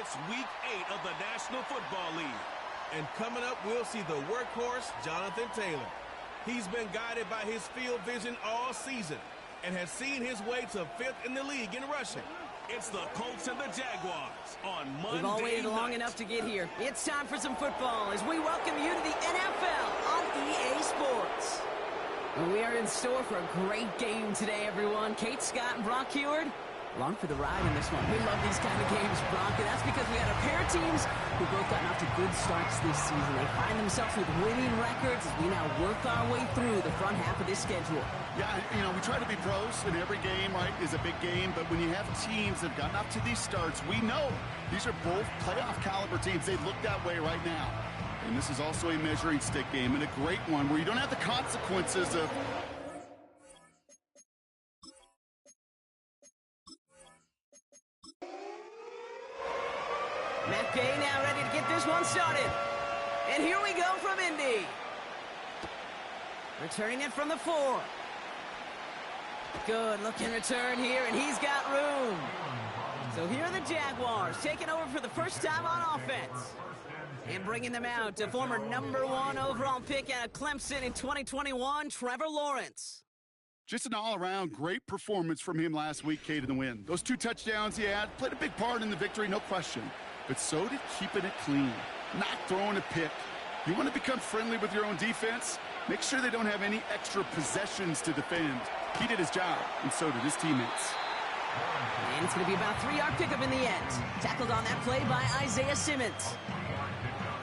It's Week 8 of the National Football League. And coming up, we'll see the workhorse, Jonathan Taylor. He's been guided by his field vision all season and has seen his way to 5th in the league in rushing. It's the Colts and the Jaguars on Monday We've all waited long night. enough to get here. It's time for some football as we welcome you to the NFL on EA Sports. And we are in store for a great game today, everyone. Kate Scott and Brock Heward, along for the ride in this one. We love these kind of games, Brock, and that's because we got a pair of teams who both gotten off to good starts this season. They find themselves with winning records as we now work our way through the front half of this schedule. Yeah, you know, we try to be pros, and every game, right, is a big game, but when you have teams that have gotten off to these starts, we know these are both playoff caliber teams. They look that way right now. And this is also a measuring stick game, and a great one where you don't have the consequences of... Matt Gay now ready to get this one started. And here we go from Indy. Returning it from the 4. Good looking return here, and he's got room. So here are the Jaguars taking over for the first time on offense. And bringing them out to former #1 overall pick out of Clemson in 2021, Trevor Lawrence. Just an all-around great performance from him last week, Kate, in the win. Those 2 touchdowns he had played a big part in the victory, no question. But so did keeping it clean, not throwing a pick. You want to become friendly with your own defense? Make sure they don't have any extra possessions to defend. He did his job, and so did his teammates. And it's going to be about a 3-yard pickup in the end. Tackled on that play by Isaiah Simmons.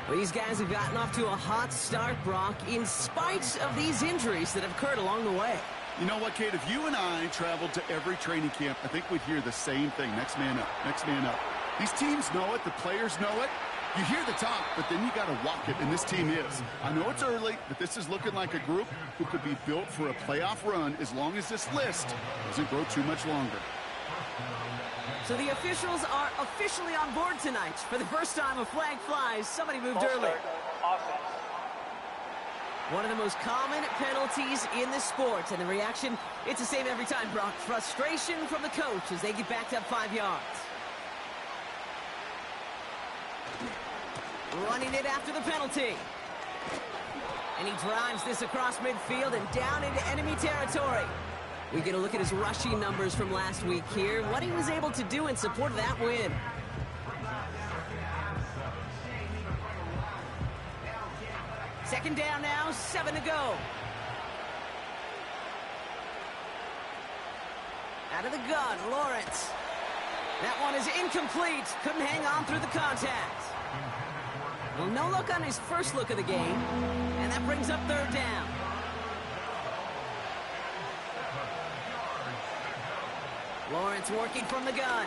Well, these guys have gotten off to a hot start, Brock, in spite of these injuries that have occurred along the way. You know what, Kate? If you and I traveled to every training camp, I think we'd hear the same thing. Next man up, next man up. These teams know it. The players know it. You hear the talk, but then you got to walk it, and this team is. I know it's early, but this is looking like a group who could be built for a playoff run as long as this list doesn't grow too much longer. So the officials are officially on board tonight. For the first time, a flag flies. Somebody moved early. One of the most common penalties in the sport, and the reaction, it's the same every time, Brock. Frustration from the coach as they get backed up 5 yards. Running it after the penalty. And he drives this across midfield and down into enemy territory. We get a look at his rushing numbers from last week here, what he was able to do in support of that win. Second down now, 7 to go. Out of the gun, Lawrence. That one is incomplete. Couldn't hang on through the contact. Well, no look on his first look of the game, and that brings up 3rd down. Lawrence working from the gun.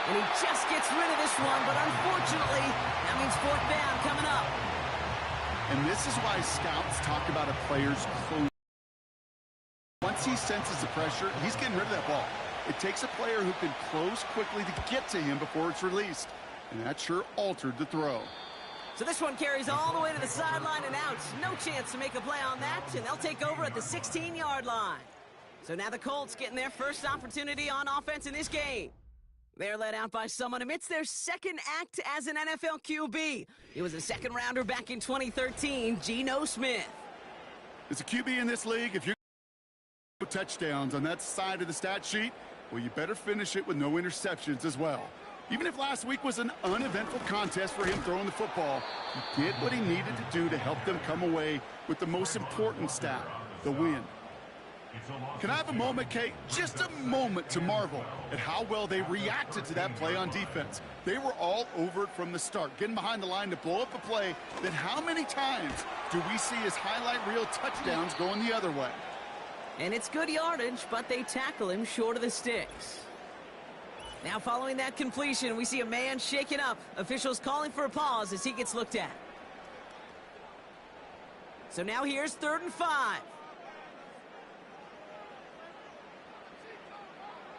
And he just gets rid of this one, but unfortunately, that means 4th down coming up. And this is why scouts talk about a player's close. Once he senses the pressure, he's getting rid of that ball. It takes a player who can close quickly to get to him before it's released. And that sure altered the throw. So this one carries all the way to the sideline and out. No chance to make a play on that, and they'll take over at the 16-yard line. So now the Colts getting their first opportunity on offense in this game. They're led out by someone amidst their second act as an NFL QB. It was a second-rounder back in 2013, Geno Smith. As a QB in this league, if you're touchdowns on that side of the stat sheet, well, you better finish it with no interceptions as well. Even if last week was an uneventful contest for him throwing the football, he did what he needed to do to help them come away with the most important stat, the win. Can I have a moment, Kate? Just a moment to marvel at how well they reacted to that play on defense. They were all over it from the start, getting behind the line to blow up a play that how many times do we see as highlight reel touchdowns going the other way? And it's good yardage, but they tackle him short of the sticks. Now following that completion, we see a man shaken up. Officials calling for a pause as he gets looked at. So now here's 3rd and 5.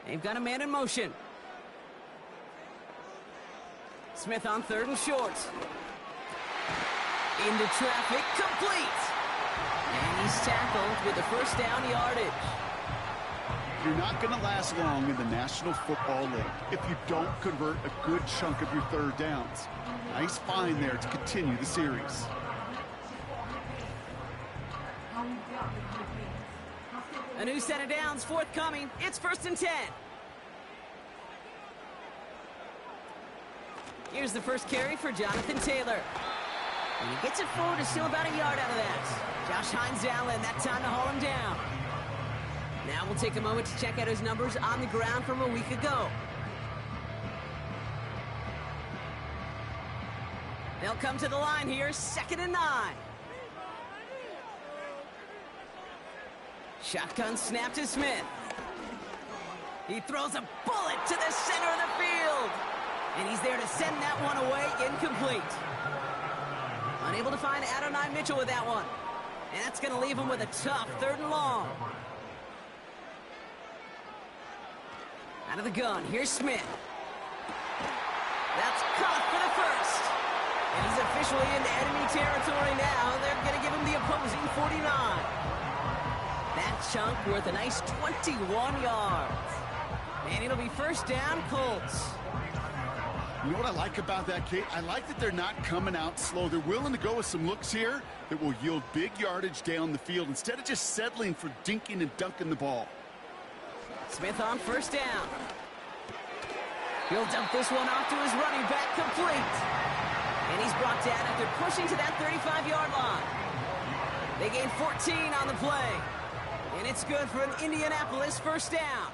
They've got a man in motion. Smith on 3rd and short. Into traffic, complete. And he's tackled with the first down yardage. you're not going to last long in the National Football League if you don't convert a good chunk of your third downs. Nice find there to continue the series. A new set of downs forthcoming. It's 1st and 10. Here's the first carry for Jonathan Taylor. And he gets it forward to still about a yard out of that. Josh Hines Allen, that time to haul him down. Now we'll take a moment to check out his numbers on the ground from a week ago. They'll come to the line here, 2nd and 9. Shotgun snap to Smith. He throws a bullet to the center of the field. And he's there to send that one away, incomplete. Unable to find Adonai Mitchell with that one. And that's going to leave him with a tough 3rd and long. Out of the gun, here's Smith. That's caught for the first. And he's officially into enemy territory now. They're going to give him the opposing 49. That chunk worth a nice 21 yards. And it'll be 1st down, Colts. You know what I like about that, Kate? I like that they're not coming out slow. They're willing to go with some looks here that will yield big yardage down the field instead of just settling for dinking and dunking the ball. Smith on 1st down. He'll dump this one off to his running back, complete. And he's brought down after pushing to that 35-yard line. They gain 14 on the play. And it's good for an Indianapolis 1st down.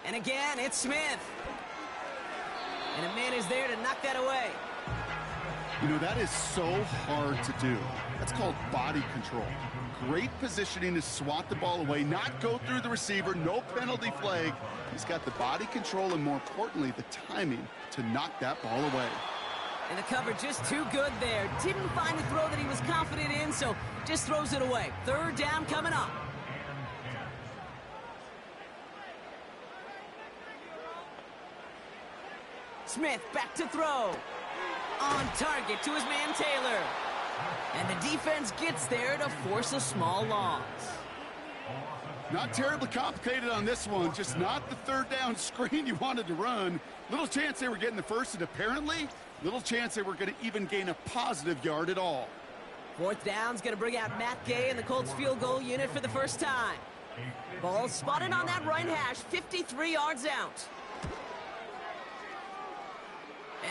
And again, it's Smith. And a man is there to knock that away. You know, that is so hard to do. That's called body control. Great positioning to swat the ball away, not go through the receiver, no penalty flag. He's got the body control and, more importantly, the timing to knock that ball away. And the cover just too good there. Didn't find the throw that he was confident in, so just throws it away. 3rd down coming up. Smith back to throw. On target to his man Taylor. And the defense gets there to force a small loss. Not terribly complicated on this one. Just not the 3rd down screen you wanted to run. Little chance they were getting the first, and apparently little chance they were going to even gain a positive yard at all. 4th down's going to bring out Matt Gay and the Colts field goal unit for the first time. Ball spotted on that right hash, 53 yards out.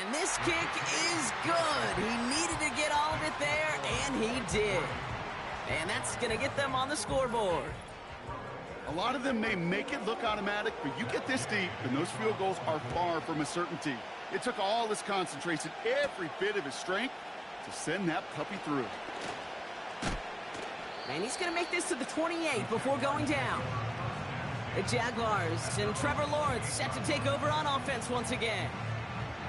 And this kick is good. He needed to get all of it there, and he did. And that's going to get them on the scoreboard. A lot of them may make it look automatic, but you get this deep, and those field goals are far from a certainty. It took all his concentration, every bit of his strength, to send that puppy through. And he's going to make this to the 28 before going down. The Jaguars and Trevor Lawrence set to take over on offense once again.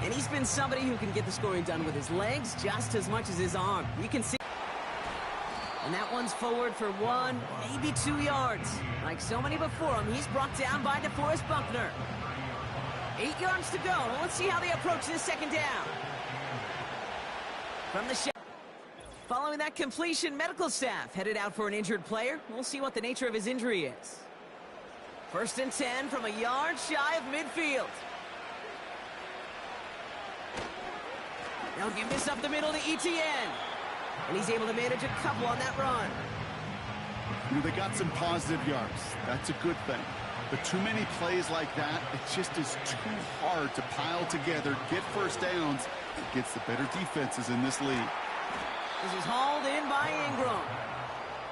And he's been somebody who can get the scoring done with his legs just as much as his arm. You can see. And that one's forward for 1, maybe 2 yards. Like so many before him, he's brought down by DeForest Buckner. 8 yards to go. Let's see how they approach this 2nd down. From the shot. Following that completion, medical staff headed out for an injured player. We'll see what the nature of his injury is. 1st and 10 from a yard shy of midfield. They'll give this up the middle to ETN. And he's able to manage a couple on that run. You know, they got some positive yards. That's a good thing. But too many plays like that, it just is too hard to pile together, get 1st downs, against the better defenses in this league. This is hauled in by Ingram.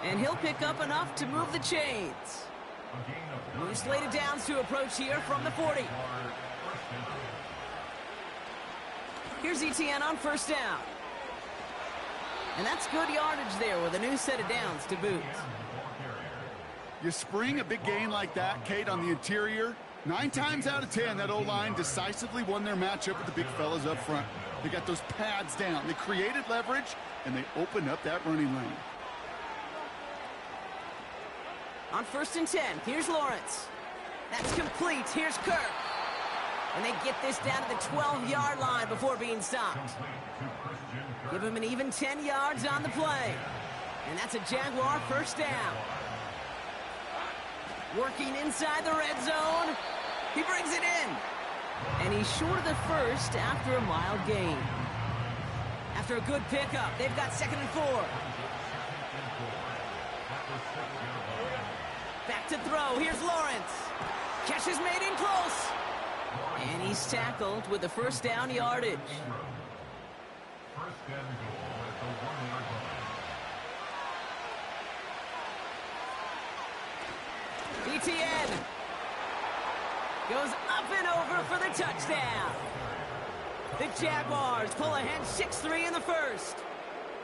And he'll pick up enough to move the chains. New slated downs to approach here from the 40. Here's ETN on 1st down. And that's good yardage there with a new set of downs to boot. You spring a big gain like that, Kate, on the interior, 9 times out of 10, that O-line decisively won their matchup with the big fellas up front. They got those pads down. They created leverage, and they opened up that running lane. On 1st and 10, here's Lawrence. That's complete. Here's Kirk. And they get this down to the 12-yard line before being stopped. Give him an even 10 yards on the play. And that's a Jaguar first down. Working inside the red zone. He brings it in. And he's short of the first after a mild gain. After a good pickup, they've got 2nd and 4. Back to throw. Here's Lawrence. Catch is made in close. And he's tackled with the first down yardage. Etienne goes up and over for the touchdown. The Jaguars pull ahead 6-3 in the first.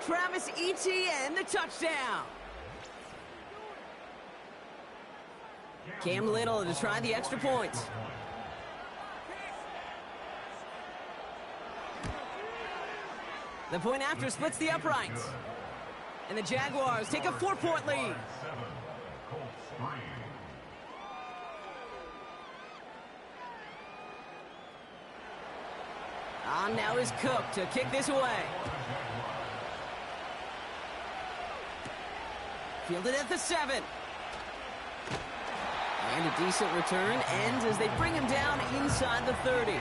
Travis Etienne, the touchdown. Cam Little to try the extra point. The point after splits the uprights. And the Jaguars take a 4-point lead. On now is Cook to kick this away. Fielded at the 7. And a decent return ends as they bring him down inside the 30.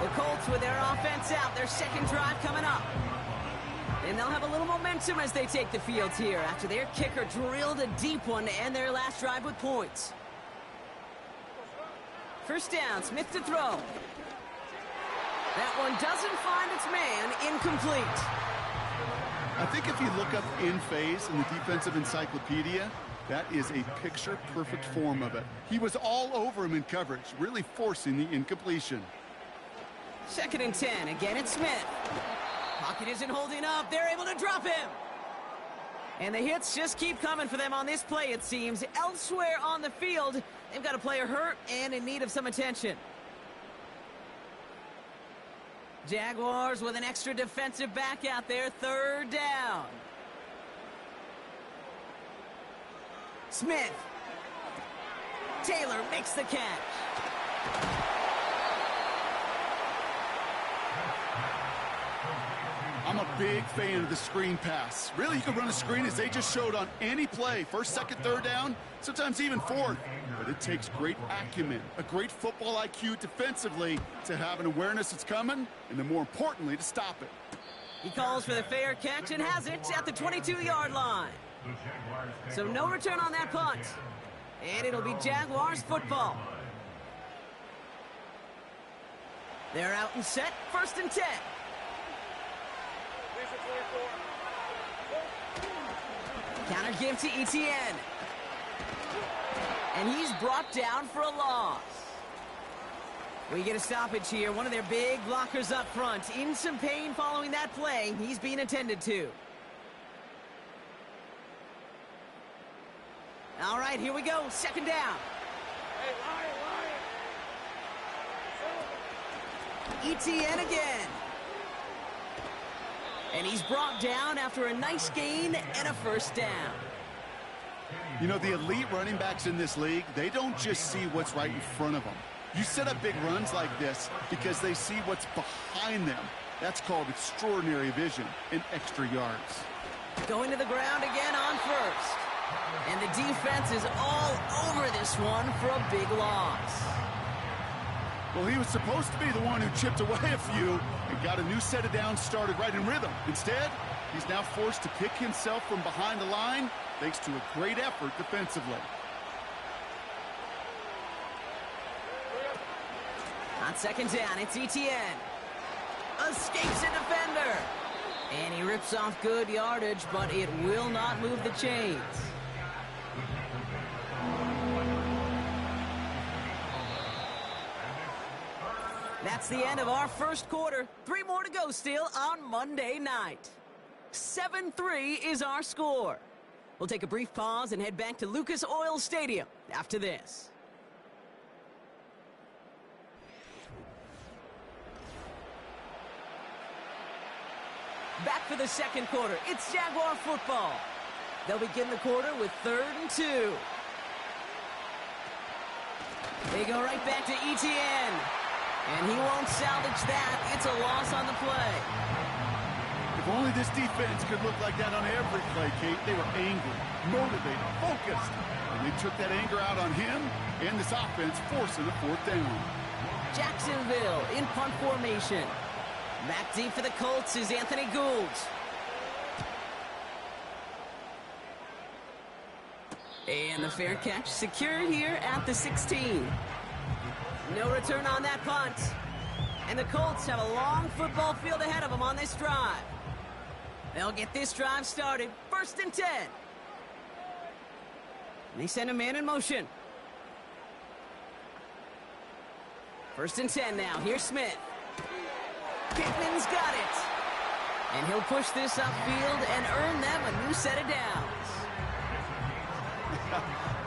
The Colts with their offense out, their second drive coming up. And they'll have a little momentum as they take the field here after their kicker drilled a deep one to end their last drive with points. First down, Smith to throw. That one doesn't find its man, incomplete. I think if you look up in phase in the defensive encyclopedia, that is a picture-perfect form of it. He was all over him in coverage, really forcing the incompletion. 2nd and 10, again it's Smith. Pocket isn't holding up, they're able to drop him. And the hits just keep coming for them on this play, it seems. Elsewhere on the field, they've got a player hurt and in need of some attention. Jaguars with an extra defensive back out there, 3rd down. Smith. Taylor makes the catch. I'm a big fan of the screen pass. Really, you can run a screen as they just showed on any play. 1st, 2nd, 3rd down, sometimes even 4th. But it takes great acumen, a great football IQ defensively to have an awareness it's coming, and then more importantly, to stop it. He calls for the fair catch and has it at the 22-yard line. So no return on that punt. And it'll be Jaguars football. They're out and set, 1st and 10. Counter give to Etienne. And he's brought down for a loss. We get a stoppage here. One of their big blockers up front. In some pain following that play. He's being attended to. All right, here we go. 2nd down. Etienne again. And he's brought down after a nice gain and a 1st down. You know, the elite running backs in this league, they don't just see what's right in front of them. You set up big runs like this because they see what's behind them. That's called extraordinary vision and extra yards. Going to the ground again on 1st. And the defense is all over this one for a big loss. Well, he was supposed to be the one who chipped away a few and got a new set of downs started right in rhythm. Instead, he's now forced to pick himself from behind the line thanks to a great effort defensively. On 2nd down, it's Etienne. Escapes a defender. And he rips off good yardage, but it will not move the chains. That's the end of our 1st quarter. 3 more to go still on Monday night. 7-3 is our score. We'll take a brief pause and head back to Lucas Oil Stadium after this. Back for the 2nd quarter. It's Jaguar football. They'll begin the quarter with 3rd and 2. They go right back to Etienne. And he won't salvage that. It's a loss on the play. If only this defense could look like that on every play, Kate. They were angry, motivated, focused. And they took that anger out on him and this offense, forcing a fourth down. Jacksonville in punt formation. Back deep for the Colts is Anthony Gould. And the fair catch secured here at the 16. No return on that punt. And the Colts have a long football field ahead of them on this drive. They'll get this drive started. 1st and 10. They send a man in motion. 1st and 10 now. Here's Smith. Pittman's got it. And he'll push this upfield and earn them a new set of downs.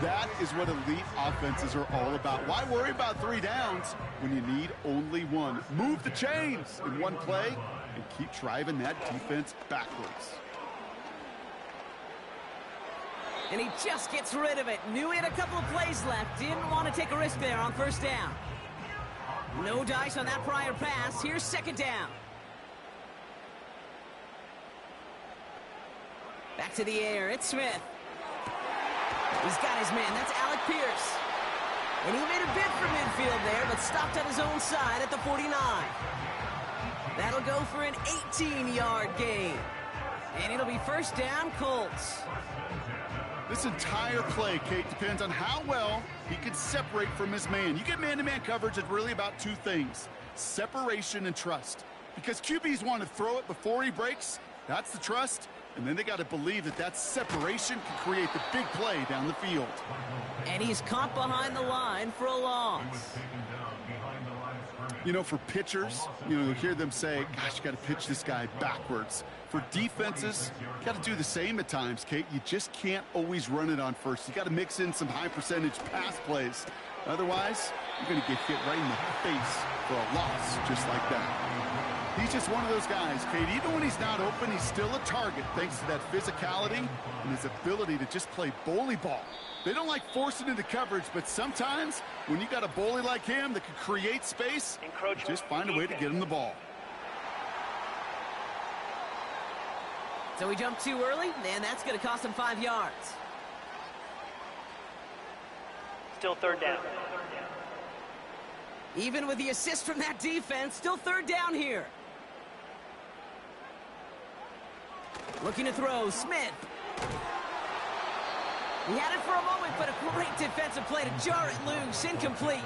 That is what elite offenses are all about. Why worry about 3 downs when you need only 1? Move the chains in 1 play and keep driving that defense backwards. And he just gets rid of it. Knew he had a couple of plays left. Didn't want to take a risk there on 1st down. No dice on that prior pass. Here's 2nd down. Back to the air. It's Smith. He's got his man. That's Alec Pierce. And he made a bid for midfield there, but stopped on his own side at the 49. That'll go for an 18-yard gain. And it'll be 1st down, Colts. This entire play, Kate, depends on how well he can separate from his man. You get man-to-man coverage, it's really about 2 things: separation and trust. Because QBs want to throw it before he breaks. That's the trust. And then they got to believe that that separation can create the big play down the field. And he's caught behind the line for a loss. You know, for pitchers, you'll hear them say, gosh, you got to pitch this guy backwards. For defenses, you got to do the same at times, Kate. You just can't always run it on first. You got to mix in some high-percentage pass plays. Otherwise, you're going to get hit right in the face for a loss just like that. He's just one of those guys, Kate. Even when he's not open, he's still a target thanks to that physicality and his ability to just play bully ball. They don't like forcing into coverage, but sometimes when you got a bully like him that can create space, just find a way to get him the ball. So he jumped too early, and that's going to cost him 5 yards. Still 3rd down. Even with the assist from that defense, still 3rd down here. Looking to throw, Smith. He had it for a moment, but a great defensive play to jar it loose. Incomplete.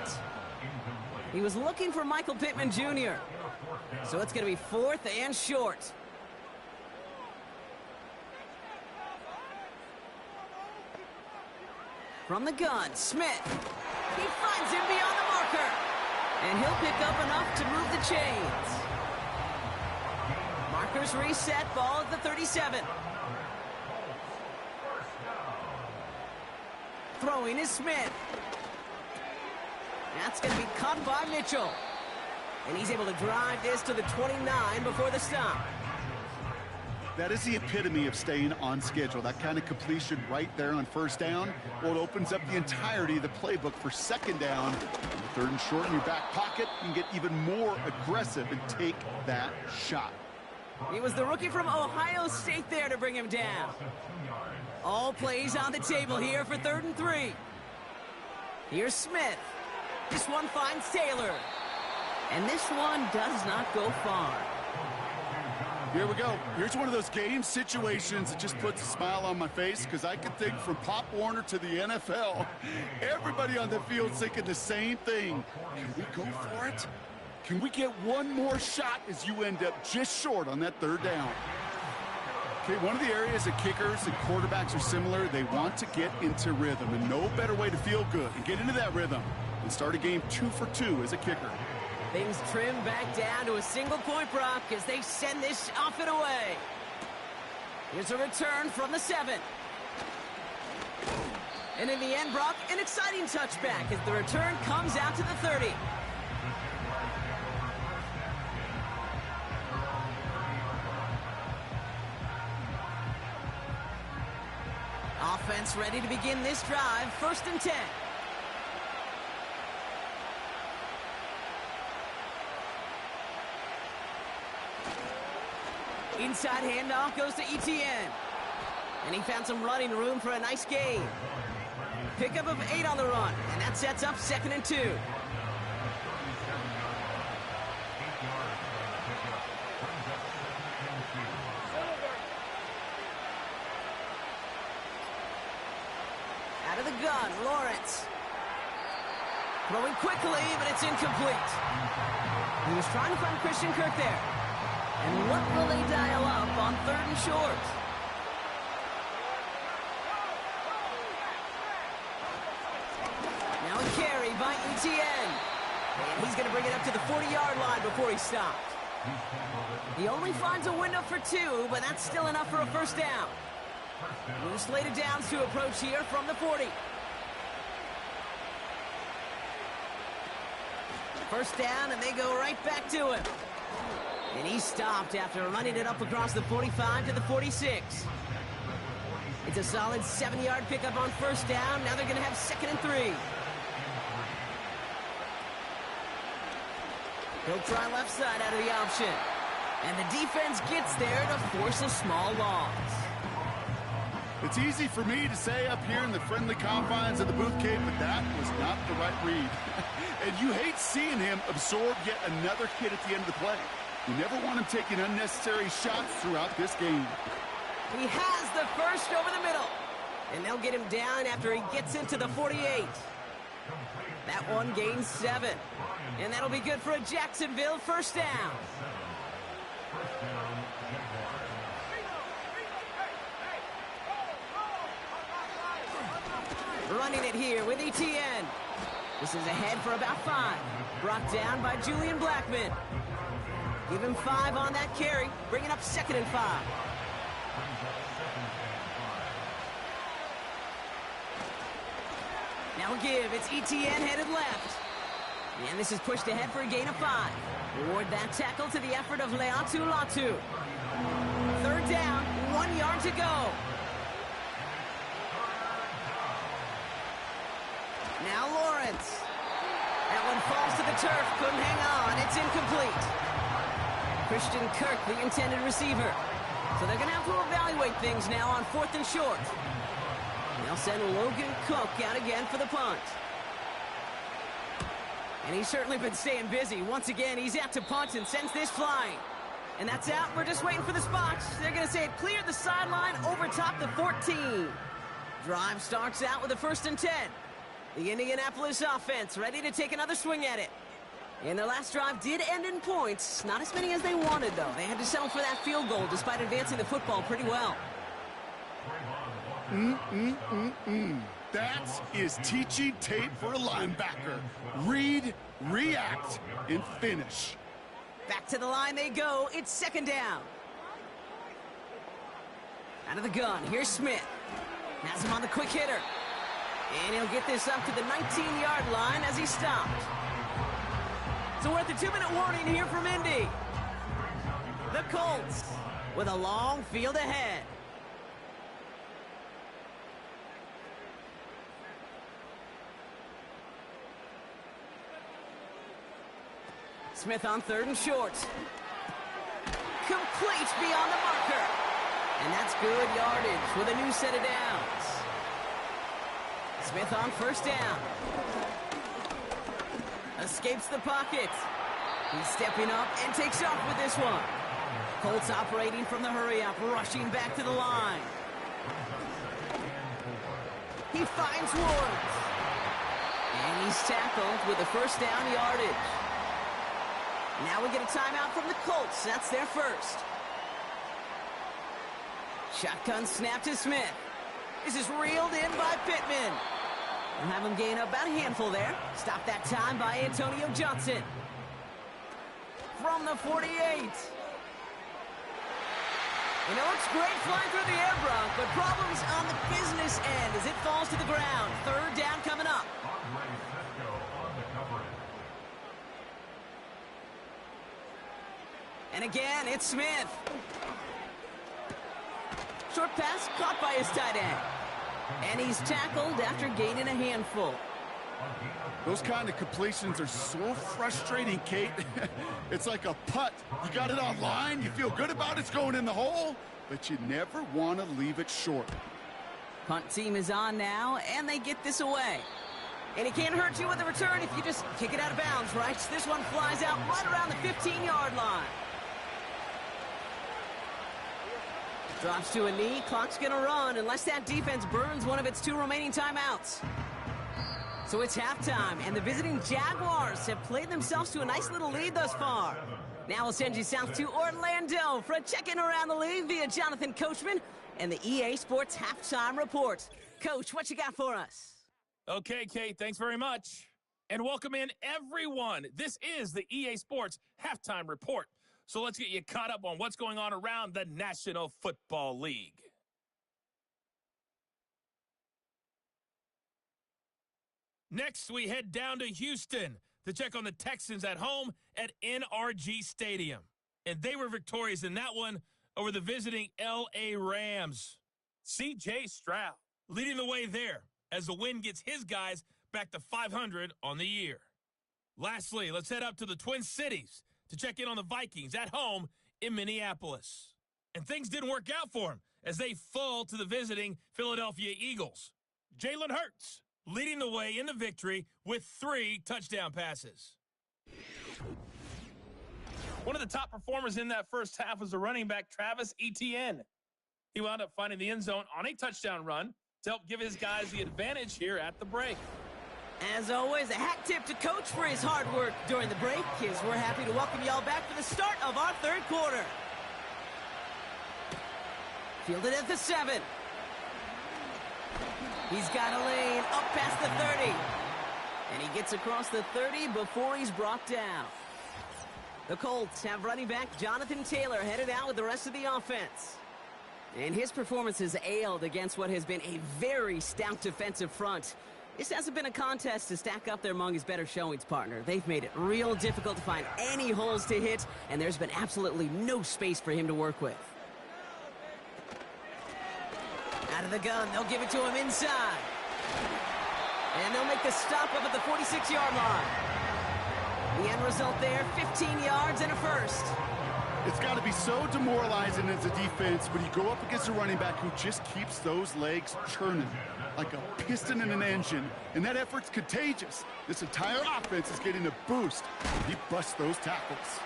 He was looking for Michael Pittman Jr. So it's going to be 4th and short. From the gun, Smith. He finds him beyond the marker. And he'll pick up enough to move the chains. Markers reset, ball at the 37. Throwing is Smith. That's going to be caught by Mitchell. And he's able to drive this to the 29 before the stop. That is the epitome of staying on schedule. That kind of completion right there on 1st down. Well, it opens up the entirety of the playbook for 2nd down. 3rd and short in your back pocket. You can get even more aggressive and take that shot. It was the rookie from Ohio State there to bring him down. All plays on the table here for 3rd and 3. Here's Smith. This one finds Taylor. And this one does not go far. Here we go. Here's one of those game situations that just puts a smile on my face, because I can think from Pop Warner to the NFL, everybody on the field thinking the same thing. Can we go for it? Can we get one more shot as you end up just short on that 3rd down? Okay, one of the areas that kickers and quarterbacks are similar, they want to get into rhythm, and no better way to feel good and get into that rhythm than start a game 2 for 2 as a kicker. Things trim back down to a single point, Brock, as they send this off and away. Here's a return from the 7. And in the end, Brock, an exciting touchback as the return comes out to the 30. Offense ready to begin this drive. 1st and 10. Inside handoff goes to ETN. And he found some running room for a nice gain. Pickup of 8 on the run, and that sets up 2nd and 2. Out of the gun, Lawrence. Throwing quickly, but it's incomplete. He was trying to find Christian Kirk there. And what will they dial up on 3rd and short? Now a carry by ETN. And he's going to bring it up to the 40-yard line before he stopped. He only finds a window for 2, but that's still enough for a first down. New slated downs to approach here from the 40. First down, and they go right back to him. And he stopped after running it up across the 45 to the 46. It's a solid 7-yard pickup on first down. Now they're going to have 2nd and 3. He'll try left side out of the option. And the defense gets there to force a small loss. It's easy for me to say up here in the friendly confines of the booth cave, but that was not the right read. And you hate seeing him absorb yet another hit at the end of the play. You never want him taking unnecessary shots throughout this game. He has the first over the middle. And they'll get him down after he gets into the 48. That one gains 7. And that'll be good for a Jacksonville first down. Running it here with ETN. This is ahead for about 5. Brought down by Julian Blackman. Give him 5 on that carry. Bringing up 2nd and 5. Now a give. It's ETN headed left. And this is pushed ahead for a gain of 5. Reward that tackle to the effort of Leatu Latu. 3rd down, 1 yard to go. Now Lawrence. That one falls to the turf. Couldn't hang on. It's incomplete. Christian Kirk, the intended receiver. So they're going to have to evaluate things now on 4th and short. They'll send Logan Cook out again for the punt. And he's certainly been staying busy. Once again, he's out to punt and sends this flying. And that's out. We're just waiting for the spot. They're going to say it cleared the sideline over top the 14. Drive starts out with a 1st and 10. The Indianapolis offense ready to take another swing at it. And their last drive did end in points. Not as many as they wanted, though. They had to settle for that field goal despite advancing the football pretty well. That is teaching tape for a linebacker. Read, react, and finish. Back to the line they go. It's 2nd down. Out of the gun. Here's Smith. Has him on the quick hitter. And he'll get this up to the 19-yard line as he stopped. So we're at the 2-minute warning here from Indy. The Colts with a long field ahead. Smith on 3rd and short. Complete beyond the marker. And that's good yardage with a new set of downs. Smith on 1st down. Escapes the pocket. He's stepping up and takes off with this one. Colts operating from the hurry-up, rushing back to the line. He finds Woods. And he's tackled with a 1st down yardage. Now we get a timeout from the Colts. That's their first. Shotgun snap to Smith. This is reeled in by Pittman. We'll have him gain about a handful there. Stop that time by Antonio Johnson. From the 48. You know, it's great flying through the air, Brock, but problems on the business end as it falls to the ground. 3rd down coming up. And again, it's Smith. Short pass caught by his tight end. And he's tackled after gaining a handful. Those kind of completions are so frustrating, Kate. It's like a putt. You got it on line, you feel good about it's going in the hole, but you never want to leave it short. Punt team is on now, and they get this away. And it can't hurt you with a return if you just kick it out of bounds, right? This one flies out right around the 15-yard line. Drops to a knee, clock's gonna run unless that defense burns one of its 2 remaining timeouts. So it's halftime, and the visiting Jaguars have played themselves to a nice little lead thus far. Now we'll send you south to Orlando for a check-in around the league via Jonathan Coachman and the EA Sports Halftime Report. Coach, what you got for us? Okay, Kate, thanks very much. And welcome in, everyone. This is the EA Sports Halftime Report. So let's get you caught up on what's going on around the National Football League. Next, we head down to Houston to check on the Texans at home at NRG Stadium. And they were victorious in that one over the visiting LA Rams. C.J. Stroud leading the way there as the win gets his guys back to 500 on the year. Lastly, let's head up to the Twin Cities to check in on the Vikings at home in Minneapolis. And things didn't work out for them as they fall to the visiting Philadelphia Eagles. Jalen Hurts leading the way in the victory with 3 touchdown passes. One of the top performers in that first half was the running back Travis Etienne. He wound up finding the end zone on a touchdown run to help give his guys the advantage here at the break. As always, a hat tip to Coach for his hard work during the break, as we're happy to welcome y'all back for the start of our third quarter. Fielded at the 7. He's got a lane up past the 30. And he gets across the 30 before he's brought down. The Colts have running back Jonathan Taylor headed out with the rest of the offense. And his performance has ailed against what has been a very stout defensive front. This hasn't been a contest to stack up there among his better showings, partner. They've made it real difficult to find any holes to hit, and there's been absolutely no space for him to work with. Out of the gun, they'll give it to him inside. And they'll make the stop up at the 46-yard line. The end result there, 15 yards and a first. It's got to be so demoralizing as a defense when you go up against a running back who just keeps those legs churning like a piston in an engine, and that effort's contagious. This entire offense is getting a boost. He busts those tackles.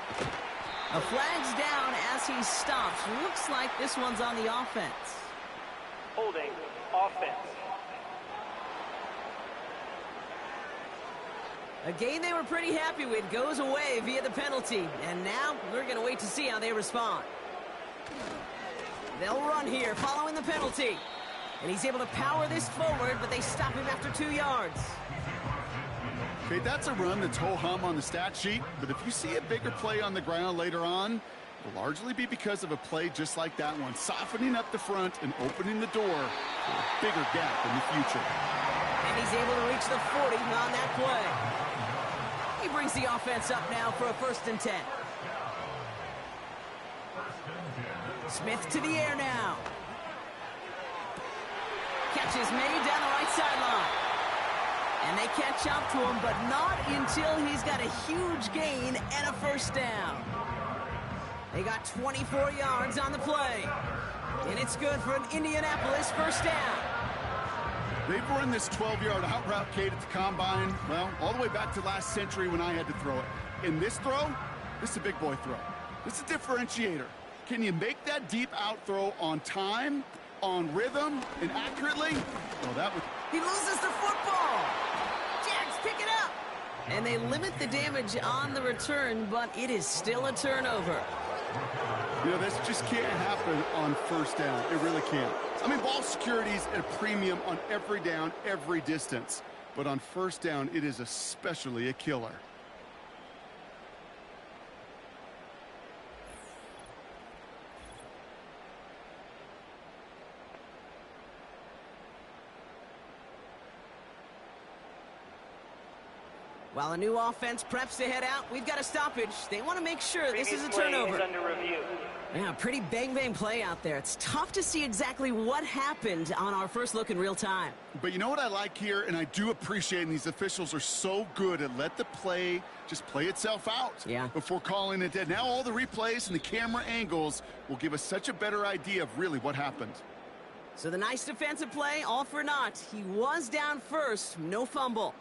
A flag's down as he stops. Looks like this one's on the offense. Holding, offense. A game they were pretty happy with goes away via the penalty, and now we're going to wait to see how they respond. They'll run here following the penalty, and he's able to power this forward, but they stop him after 2 yards. Okay, that's a run that's ho-hum on the stat sheet, but if you see a bigger play on the ground later on, it'll largely be because of a play just like that one, softening up the front and opening the door for a bigger gap in the future. And he's able to reach the 40 on that play. He brings the offense up now for a 1st and 10. Smith to the air now. Catch is made down the right sideline. And they catch up to him, but not until he's got a huge gain and a 1st down. They got 24 yards on the play. And it's good for an Indianapolis 1st down. They've run this 12-yard out route, Kate, at the combine, well, all the way back to last century when I had to throw it. In this throw, this is a big boy throw. This is a differentiator. Can you make that deep out throw on time, on rhythm, and accurately? Well, that would... He loses the football. Jags pick it up. And they limit the damage on the return, but it is still a turnover. You know, this just can't happen on 1st down. It really can't. I mean, ball security is at a premium on every down, every distance. But on 1st down, it is especially a killer. While a new offense preps to head out, we've got a stoppage. They want to make sure this is a turnover. Is under review. Yeah, pretty bang-bang play out there. It's tough to see exactly what happened on our first look in real time. But you know what I like here, and I do appreciate, and these officials are so good at let the play just play itself out before calling it dead. Now all the replays and the camera angles will give us such a better idea of really what happened. So the nice defensive play, all for naught. He was down first, no fumble.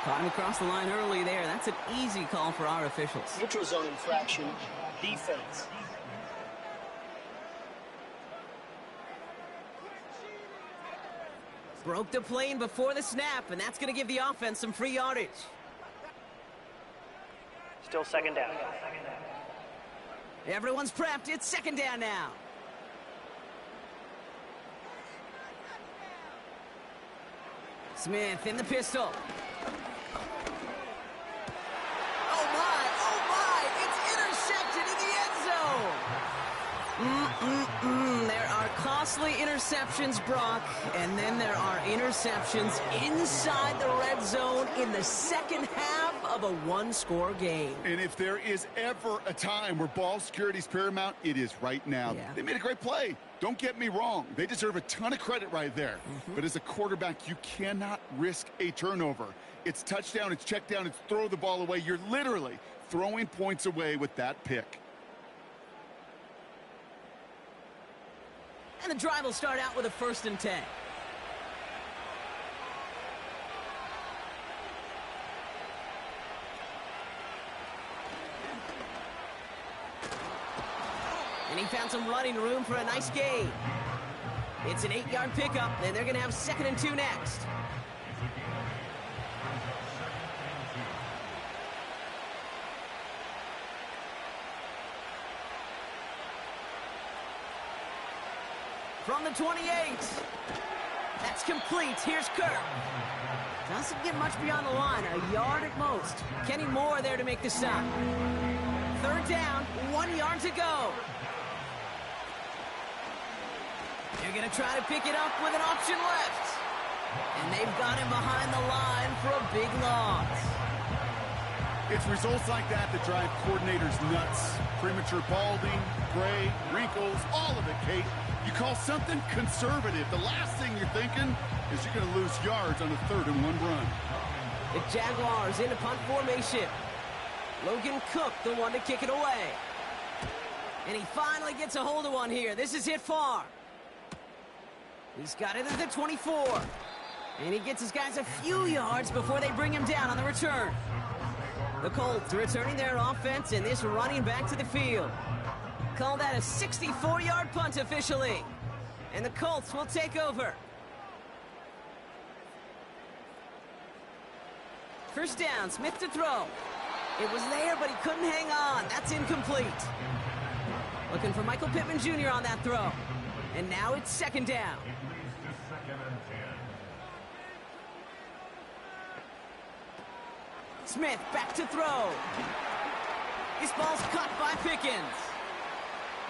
Caught him across the line early there. That's an easy call for our officials. Neutral zone infraction, defense. Broke the plane before the snap, and that's going to give the offense some free yardage. Still second down. Everyone's prepped. It's second down now. Smith in the pistol. There are costly interceptions, Brock, and then there are interceptions inside the red zone in the second half of a one-score game. And if there is ever a time where ball security is paramount, it is right now. Yeah. They made a great play. Don't get me wrong. They deserve a ton of credit right there. But as a quarterback, you cannot risk a turnover. It's touchdown, it's check down, it's throw the ball away. You're literally throwing points away with that pick. And the drive will start out with a 1st and 10. And he found some running room for a nice gain. It's an 8-yard pickup, and they're going to have 2nd and 2 next. From the 28. That's complete. Here's Kirk. Doesn't get much beyond the line. A yard at most. Kenny Moore there to make the stop. 3rd down. 1 yard to go. They're going to try to pick it up with an option left. And they've got him behind the line for a big loss. It's results like that that drive coordinators nuts. Premature balding, gray, wrinkles, all of it, Kate. You call something conservative. The last thing you're thinking is you're going to lose yards on a 3rd and 1 run. The Jaguars in a punt formation. Logan Cook, the one to kick it away. And he finally gets a hold of one here. This is hit far. He's got it at the 24. And he gets his guys a few yards before they bring him down on the return. The Colts returning their offense and this running back to the field. Call that a 64-yard punt officially. And the Colts will take over. 1st down, Smith to throw. It was there, but he couldn't hang on. That's incomplete. Looking for Michael Pittman Jr. on that throw. And now it's 2nd down. Smith back to throw. This ball's caught by Pickens.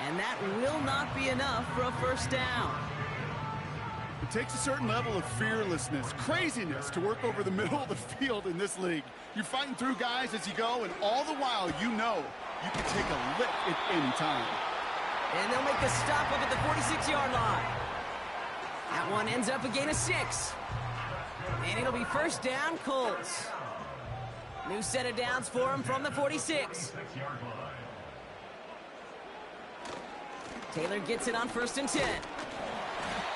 And that will not be enough for a 1st down. It takes a certain level of fearlessness, craziness to work over the middle of the field in this league. You're fighting through guys as you go, and all the while you know you can take a lick at any time. And they'll make the stop up at the 46-yard line. That one ends up a gain of 6. And it'll be 1st down, Colts. New set of downs for him from the 46. Taylor gets it on 1st and 10.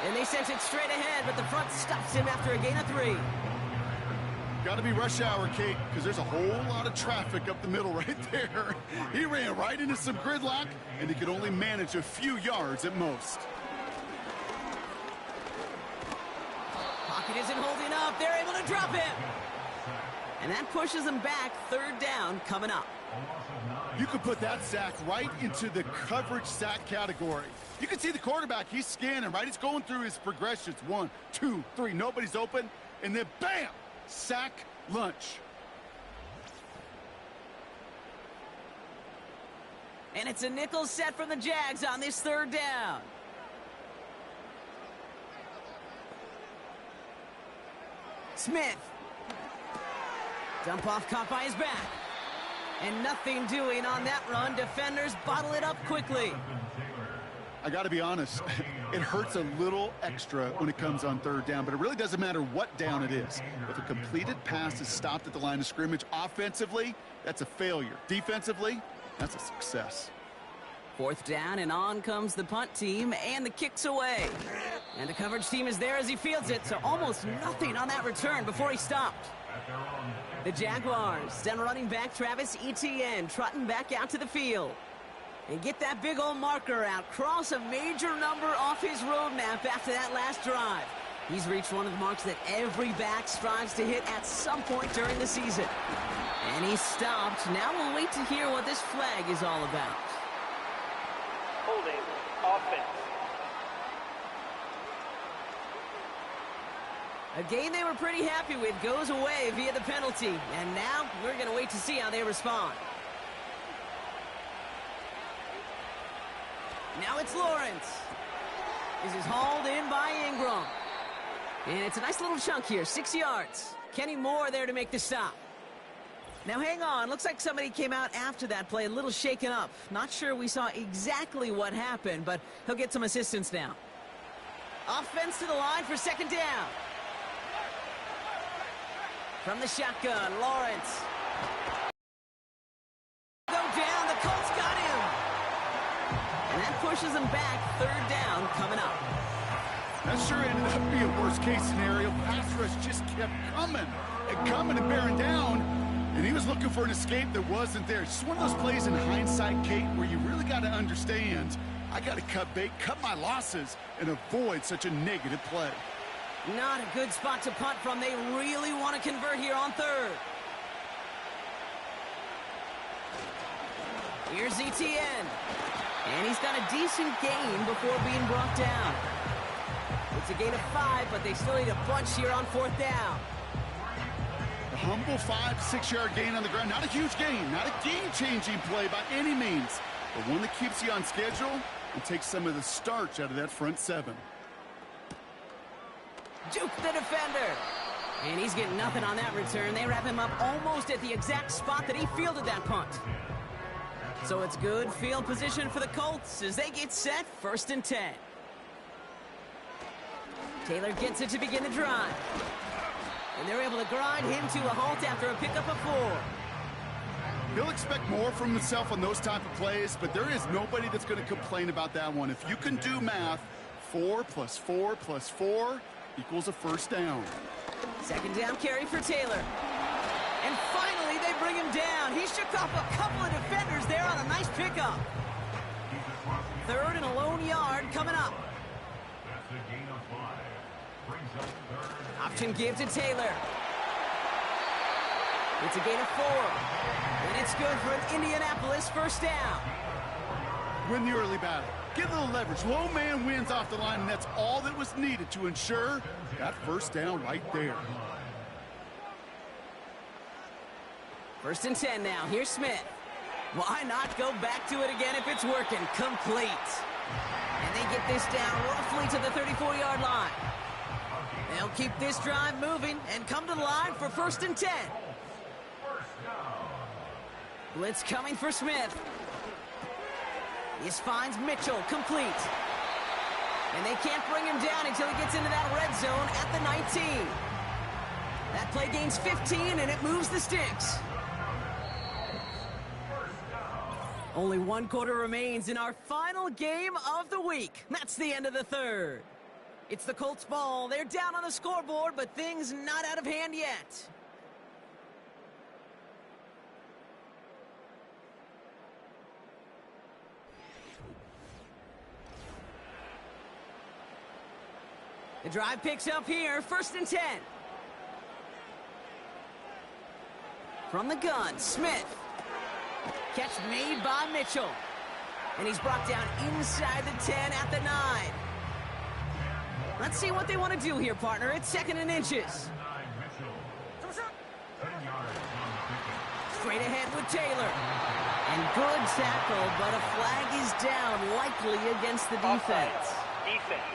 And they sent it straight ahead, but the front stops him after a gain of 3. Got to be rush hour, Kate, because there's a whole lot of traffic up the middle right there. He ran right into some gridlock, and he could only manage a few yards at most. Pocket isn't holding up. They're able to drop him. And that pushes them back. 3rd down coming up. You could put that sack right into the coverage sack category. You can see the quarterback. He's scanning, right? He's going through his progressions. 1, 2, 3. Nobody's open. And then, bam! Sack lunch. And it's a nickel set from the Jags on this 3rd down. Smith. Dump off caught by his back. And nothing doing on that run. Defenders bottle it up quickly. I got to be honest, it hurts a little extra when it comes on third down, but it really doesn't matter what down it is. If a completed pass is stopped at the line of scrimmage, offensively, that's a failure. Defensively, that's a success. Fourth down, and on comes the punt team, and the kick's away. And the coverage team is there as he fields it, so almost nothing on that return before he stopped. The Jaguars send running back Travis Etienne trotting back out to the field. And get that big old marker out. Cross a major number off his roadmap after that last drive. He's reached one of the marks that every back strives to hit at some point during the season. And he stopped. Now we'll wait to hear what this flag is all about. Holding offense. A game they were pretty happy with goes away via the penalty. And now we're going to wait to see how they respond. Now it's Lawrence. This is hauled in by Ingram. And it's a nice little chunk here, 6 yards. Kenny Moore there to make the stop. Now hang on, looks like somebody came out after that play a little shaken up. Not sure we saw exactly what happened, but he'll get some assistance now. Offense to the line for second down. From the shotgun, Lawrence. Go down, the Colts got him. And that pushes them back, third down coming up. That sure ended up being a worst-case scenario. Pass rush just kept coming and bearing down. And he was looking for an escape that wasn't there. It's just one of those plays in hindsight, Kate, where you really got to understand, I got to cut bait, cut my losses, and avoid such a negative play. Not a good spot to punt from. They really want to convert here on third. Here's Etienne. And he's got a decent gain before being brought down. It's a gain of 5, but they still need a bunch here on fourth down. A humble 5-6 yard gain on the ground. Not a huge gain, not a game-changing play by any means, but one that keeps you on schedule and takes some of the starch out of that front seven. Juke the defender. And he's getting nothing on that return. They wrap him up almost at the exact spot that he fielded that punt. So it's good field position for the Colts as they get set, 1st and 10. Taylor gets it to begin the drive. And they're able to grind him to a halt after a pickup of 4. He'll expect more from himself on those type of plays, but there is nobody that's going to complain about that one. If you can do math, 4 + 4 + 4 equals a first down. Second down carry for Taylor. And finally, they bring him down. He shook off a couple of defenders there on a nice pickup. 3rd and a lone yard coming up. Option give to Taylor. It's a gain of 4. And it's good for an Indianapolis first down. Win the early battle. Get a little leverage. Low man wins off the line, and that's all that was needed to ensure that first down right there. 1st and 10 now. Here's Smith. Why not go back to it again if it's working? Complete. And they get this down roughly to the 34-yard line. They'll keep this drive moving and come to the line for 1st and 10. Blitz coming for Smith. This finds Mitchell, complete. And they can't bring him down until he gets into that red zone at the 19. That play gains 15, and it moves the sticks. Only 1 quarter remains in our final game of the week. That's the end of the 3rd. It's the Colts ball. They're down on the scoreboard, but things not out of hand yet. The drive picks up here, 1st and 10. From the gun, Smith. Catch made by Mitchell. And he's brought down inside the 10 at the 9. Let's see what they want to do here, partner. It's 2nd and inches. Straight ahead with Taylor. And good tackle, but a flag is down, likely against the defense. Defense.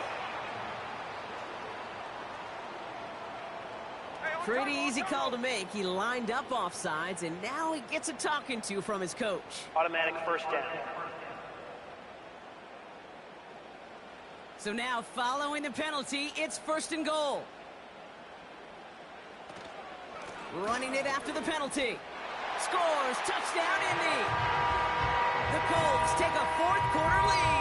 Pretty easy call to make. He lined up offsides, and now he gets a talking to from his coach. Automatic first down. So now, following the penalty, it's 1st and goal. Running it after the penalty. Scores. Touchdown, Indy. The Colts take a 4th quarter lead.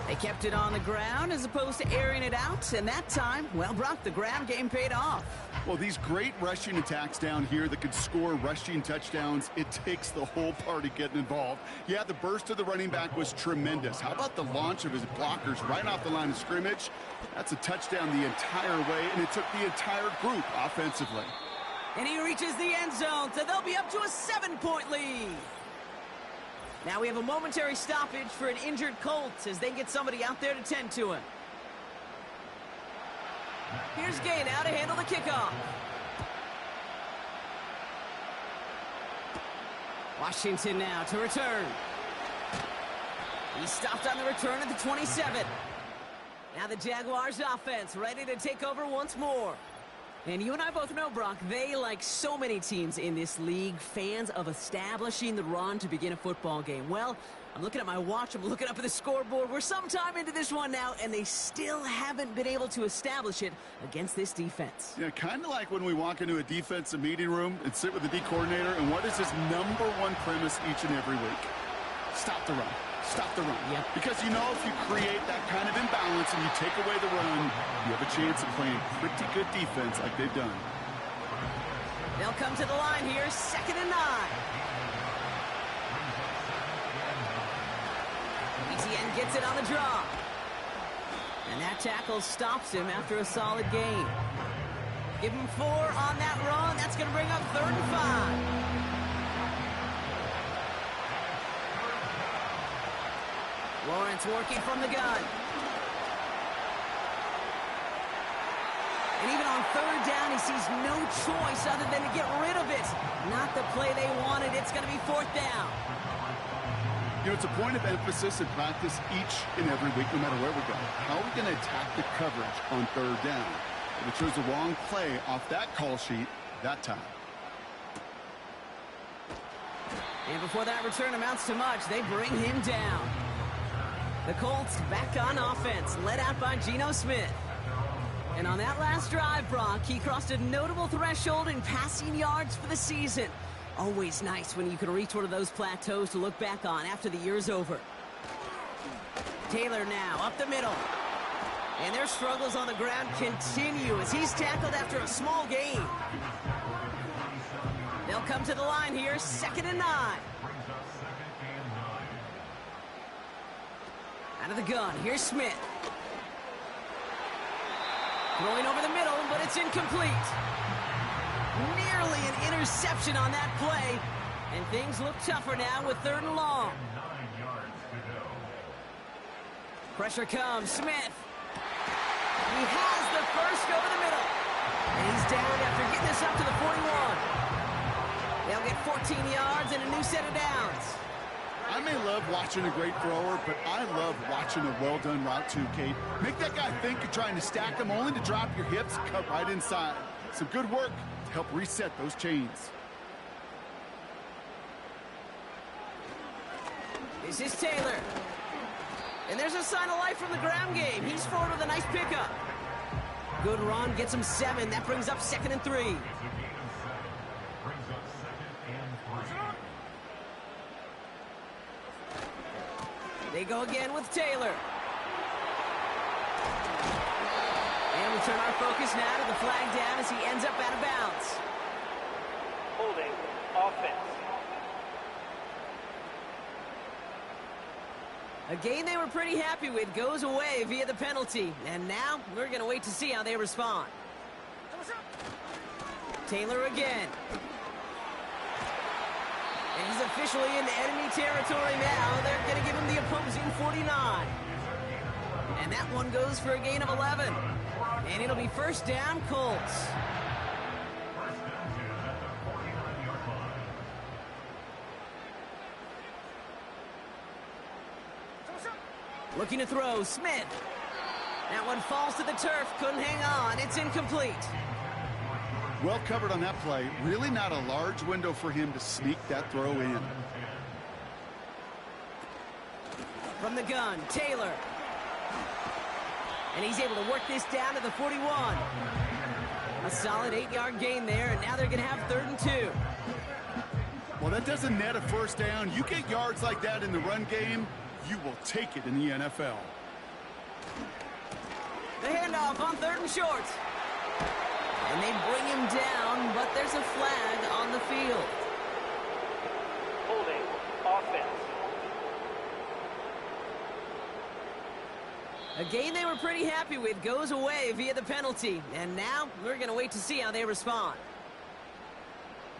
They kept it on the ground as opposed to airing it out, and that time, well, Brock, the ground game paid off. Well, these great rushing attacks down here that could score rushing touchdowns, it takes the whole party getting involved. Yeah, the burst of the running back was tremendous. How about the launch of his blockers right off the line of scrimmage? That's a touchdown the entire way, and it took the entire group offensively. And he reaches the end zone, so they'll be up to a 7-point lead. Now we have a momentary stoppage for an injured Colts as they get somebody out there to tend to him. Here's Gay now to handle the kickoff. Washington now to return. He stopped on the return at the 27. Now the Jaguars offense ready to take over once more. And you and I both know, Brock, they, like so many teams in this league, fans of establishing the run to begin a football game. Well, I'm looking at my watch, I'm looking up at the scoreboard. We're sometime into this one now, and they still haven't been able to establish it against this defense. Yeah, kind of like when we walk into a defensive meeting room and sit with the D coordinator, and what is his #1 premise each and every week? Stop the run. Stop the run. Yep. Because you know if you create that kind of imbalance and you take away the run, you have a chance of playing pretty good defense like they've done. They'll come to the line here, 2nd and 9. ETN gets it on the draw. And that tackle stops him after a solid gain. Give him 4 on that run. That's going to bring up 3rd and 5. Lawrence working from the gun. And even on 3rd down, he sees no choice other than to get rid of it. Not the play they wanted. It's going to be 4th down. You know, it's a point of emphasis in practice each and every week, no matter where we go. How are we going to attack the coverage on 3rd down? If it shows the wrong play off that call sheet that time. And before that return amounts to much, they bring him down. The Colts back on offense, led out by Geno Smith. And on that last drive, Brock, he crossed a notable threshold in passing yards for the season. Always nice when you can reach one of those plateaus to look back on after the year's over. Taylor now up the middle. And their struggles on the ground continue as he's tackled after a small gain. They'll come to the line here, 2nd and 9. Out of the gun, here's Smith. Throwing over the middle, but it's incomplete. Nearly an interception on that play. And things look tougher now with 3rd and long. Pressure comes, Smith. He has the first over the middle. And he's down after getting this up to the 41. They'll get 14 yards and a new set of downs. I may love watching a great thrower, but I love watching a well-done route too, Kate. Make that guy think you're trying to stack him, only to drop your hips, cut right inside. Some good work to help reset those chains. This is Taylor. And there's a sign of life from the ground game. He's forward with a nice pickup. Good run, gets him 7. That brings up 2nd and 3. They go again with Taylor. And we turn our focus now to the flag down as he ends up out of bounds. Holding offense. A game they were pretty happy with goes away via the penalty. And now we're going to wait to see how they respond. Taylor again. And he's officially in enemy territory now. They're going to give him the opposing 49. And that one goes for a gain of 11. And it'll be 1st down, Colts. Looking to throw, Smith. That one falls to the turf, couldn't hang on. It's incomplete. Well covered on that play. Really not a large window for him to sneak that throw in. From the gun, Taylor. And he's able to work this down to the 41. A solid 8-yard gain there, and now they're going to have 3rd and 2. Well, that doesn't net a first down. You get yards like that in the run game, you will take it in the NFL. The handoff on 3rd and short. And they bring him down, but there's a flag on the field. Holding. Offense. A game they were pretty happy with goes away via the penalty. And now we're going to wait to see how they respond.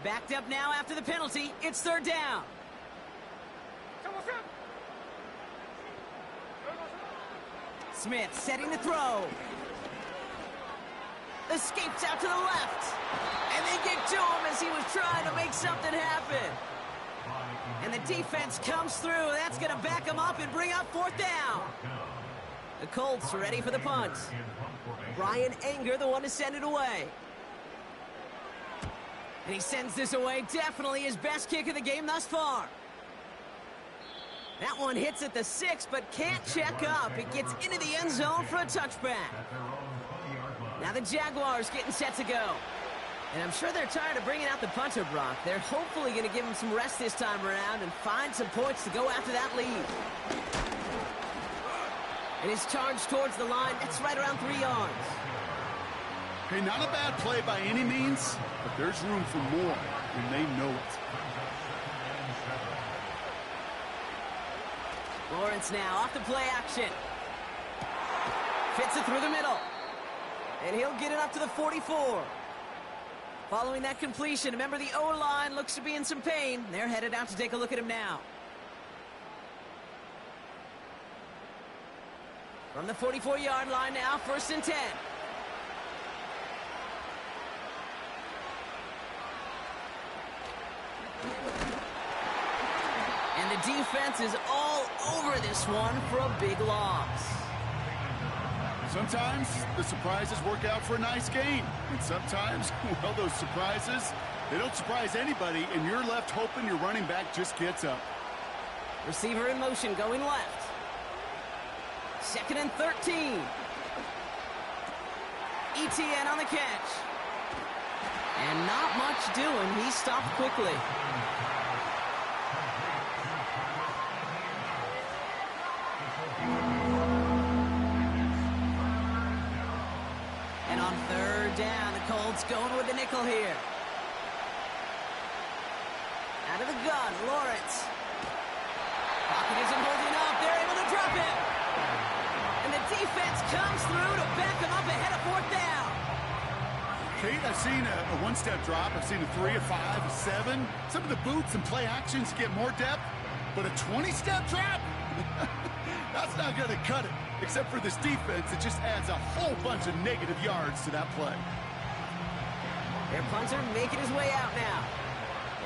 Backed up now after the penalty. It's 3rd down. Smith setting the throw. Escapes out to the left. And they get to him as he was trying to make something happen. And the defense comes through. That's going to back him up and bring up 4th down. The Colts ready for the punt. Brian Anger, the one to send it away. And he sends this away. Definitely his best kick of the game thus far. That one hits at the 6, but can't check up. It gets into the end zone for a touchback. Now the Jaguars getting set to go. And I'm sure they're tired of bringing out the punter, Brock. They're hopefully going to give him some rest this time around and find some points to go after that lead. And his charge towards the line, that's right around 3 yards. Hey, not a bad play by any means, but there's room for more, and they know it. Lawrence now off the play action. Fits it through the middle. And he'll get it up to the 44. Following that completion, remember the O-line looks to be in some pain. They're headed out to take a look at him now. From the 44-yard line now, 1st and 10. And the defense is all over this one for a big loss. Sometimes the surprises work out for a nice game. And sometimes, well, those surprises, they don't surprise anybody, and you're left hoping your running back just gets up. Receiver in motion going left. 2nd and 13. ETN on the catch. And not much doing. He stopped quickly. And on 3rd down, the Colts going with the nickel here. Out of the gun, Lawrence. Pocket isn't holding up. They're able to drop him. And the defense comes through to back him up ahead of 4th down. Kate, I've seen a one-step drop. I've seen a 3, a 5, a 7. Some of the boots and play actions get more depth, but a 20-step drop? That's not going to cut it. Except for this defense, it just adds a whole bunch of negative yards to that play. Their punter making his way out now.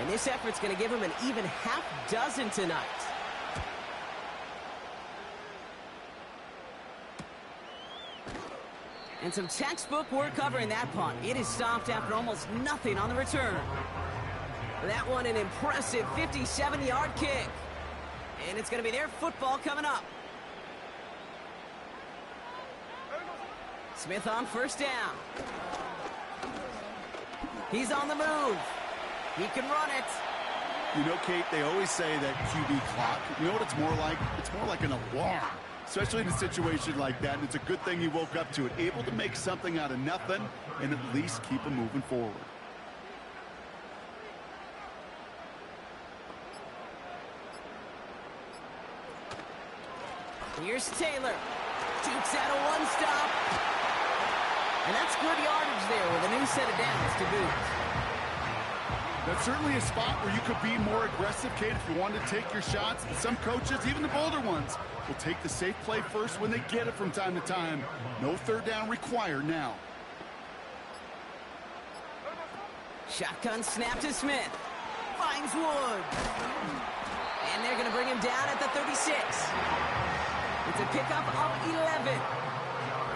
And this effort's going to give him an even half dozen tonight. And some textbook work covering that punt. It is stopped after almost nothing on the return. That one an impressive 57-yard kick. And it's going to be their football coming up. Smith on 1st down. He's on the move. He can run it. You know, Kate, they always say that QB clock. You know what it's more like? It's more like an alarm. Especially in a situation like that, and it's a good thing he woke up to it. Able to make something out of nothing and at least keep him moving forward. Here's Taylor. Dukes out a one-stop. And that's good yardage there with a new set of downs to boot. That's certainly a spot where you could be more aggressive, Kate, if you wanted to take your shots. And some coaches, even the bolder ones, will take the safe play first when they get it from time to time. No 3rd down required now. Shotgun snap to Smith. Finds Woods. And they're going to bring him down at the 36. It's a pickup of 11.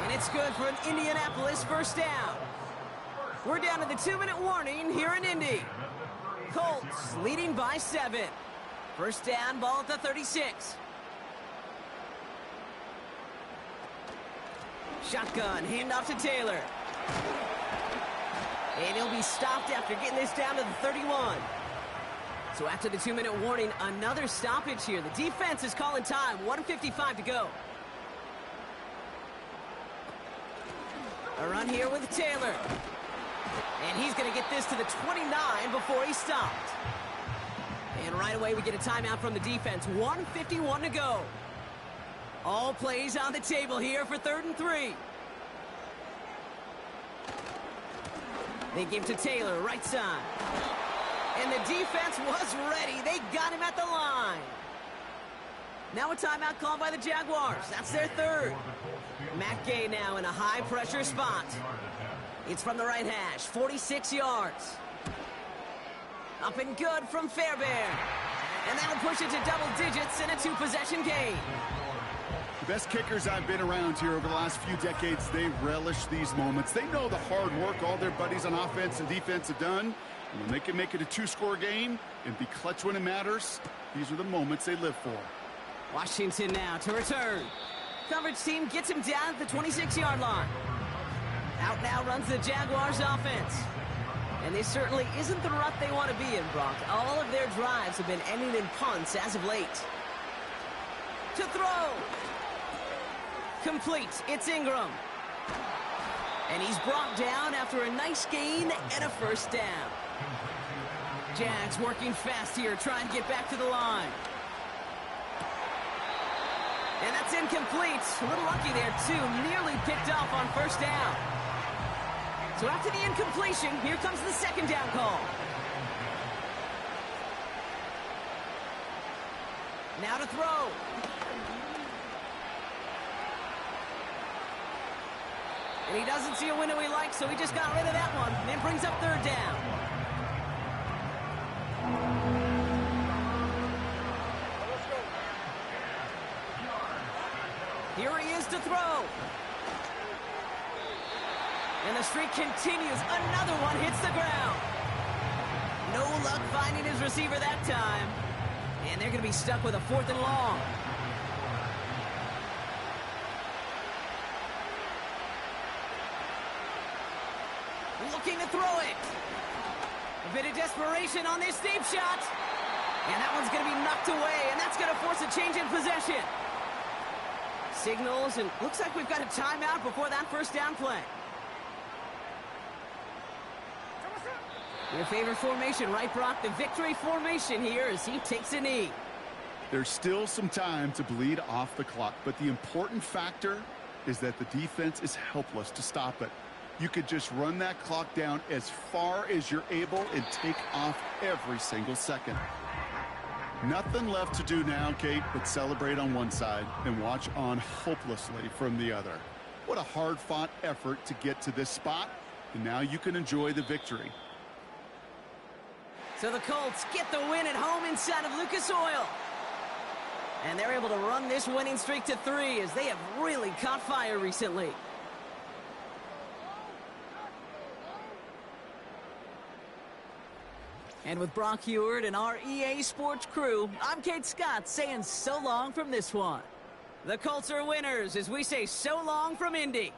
And it's good for an Indianapolis 1st down. We're down to the 2-minute warning here in Indy. Colts leading by 7. First down, ball at the 36. Shotgun, handoff to Taylor. And he'll be stopped after getting this down to the 31. So after the 2-minute warning, another stoppage here. The defense is calling time. 1:55 to go. A run here with Taylor. And he's going to get this to the 29 before he's stopped. And right away we get a timeout from the defense. 1:51 to go. All plays on the table here for 3rd and 3. They give to Taylor, right side. And the defense was ready. They got him at the line. Now a timeout called by the Jaguars. That's their 3rd. Matt Gay now in a high-pressure spot. It's from the right hash, 46 yards. Up and good from Fairbairn. And that'll push it to double digits in a 2-possession game. The best kickers I've been around here over the last few decades, they relish these moments. They know the hard work all their buddies on offense and defense have done. And when they can make it a 2-score game and be clutch when it matters, these are the moments they live for. Washington now to return. Coverage team gets him down at the 26-yard line. Out now runs the Jaguars offense. And this certainly isn't the rut they want to be in, Brock. All of their drives have been ending in punts as of late. To throw. Complete. It's Ingram. And he's brought down after a nice gain and a first down. Jags working fast here, trying to get back to the line. And that's incomplete. A little lucky there, too. Nearly picked off on first down. So after the incompletion, here comes the 2nd down call. Now to throw. And he doesn't see a window he likes, so he just got rid of that one. And brings up 3rd down. Here he is to throw. And the streak continues. Another one hits the ground. No luck finding his receiver that time. And they're going to be stuck with a 4th and long. Looking to throw it. A bit of desperation on this deep shot. And that one's going to be knocked away. And that's going to force a change in possession. Signals, and looks like we've got a timeout before that first down play. Your favorite formation, right, Brock? The victory formation here as he takes a knee. There's still some time to bleed off the clock, but the important factor is that the defense is helpless to stop it. You could just run that clock down as far as you're able and take off every single second. Nothing left to do now, Kate, but celebrate on one side and watch on hopelessly from the other. What a hard-fought effort to get to this spot, and now you can enjoy the victory. So the Colts get the win at home inside of Lucas Oil. And they're able to run this winning streak to 3 as they have really caught fire recently. And with Brock Heward and our EA Sports crew, I'm Kate Scott saying so long from this one. The Colts are winners as we say so long from Indy.